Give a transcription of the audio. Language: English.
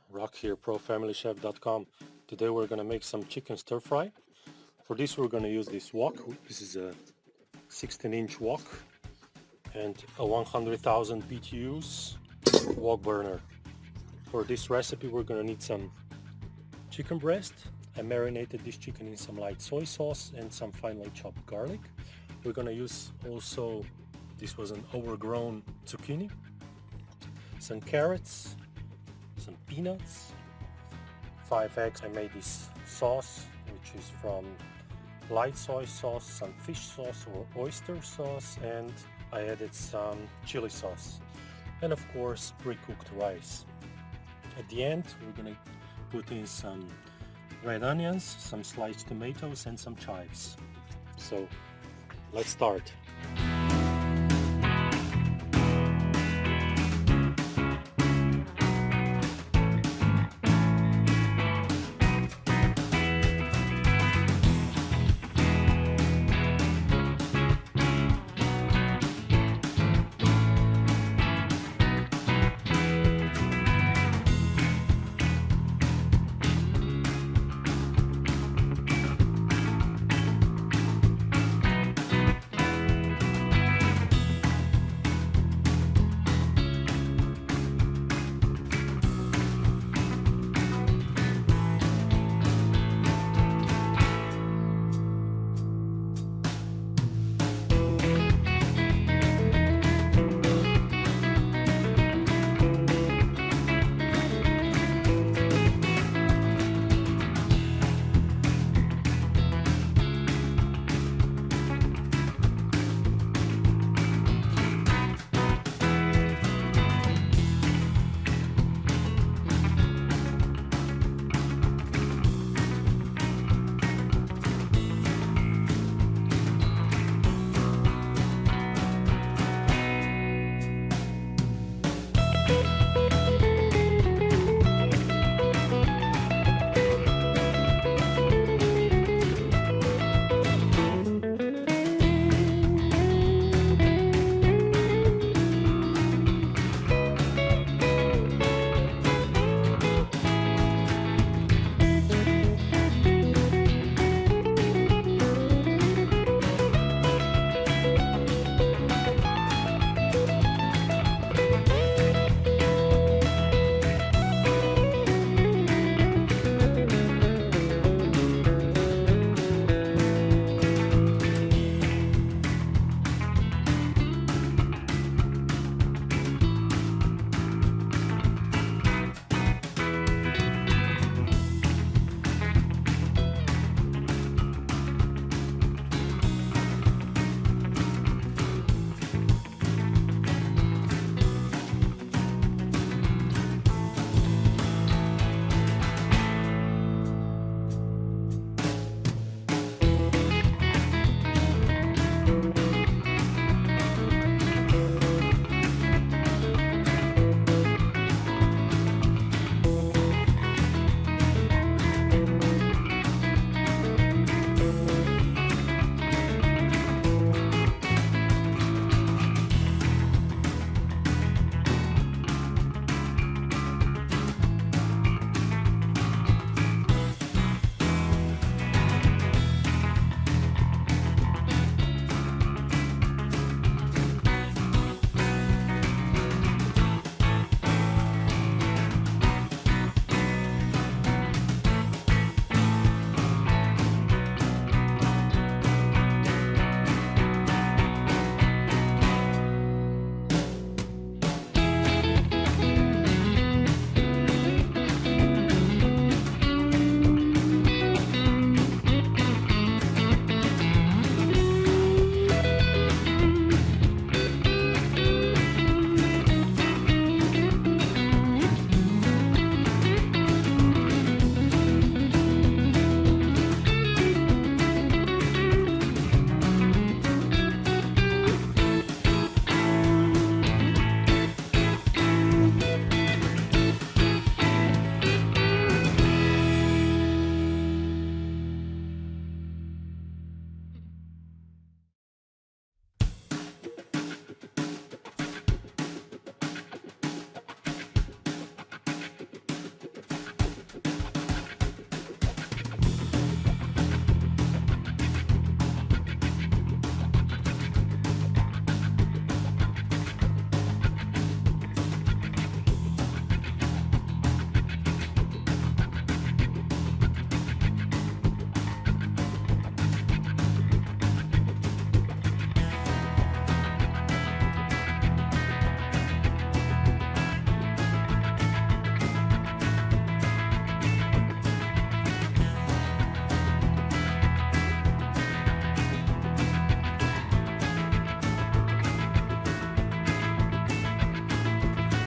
Rock here, ProFamilyChef.com. Today we're gonna make some chicken stir fry. For this we're gonna use this wok. This is a 16-inch wok and a 100,000 BTUs wok burner. For this recipe we're gonna need some chicken breast. I marinated this chicken in some light soy sauce and some finely chopped garlic. We're gonna use also, this was an overgrown zucchini, some carrots, some peanuts, 5 eggs. I made this sauce, which is from light soy sauce, some fish sauce or oyster sauce, and I added some chili sauce, and of course pre-cooked rice. At the end we're gonna put in some red onions, some sliced tomatoes and some chives. So let's start.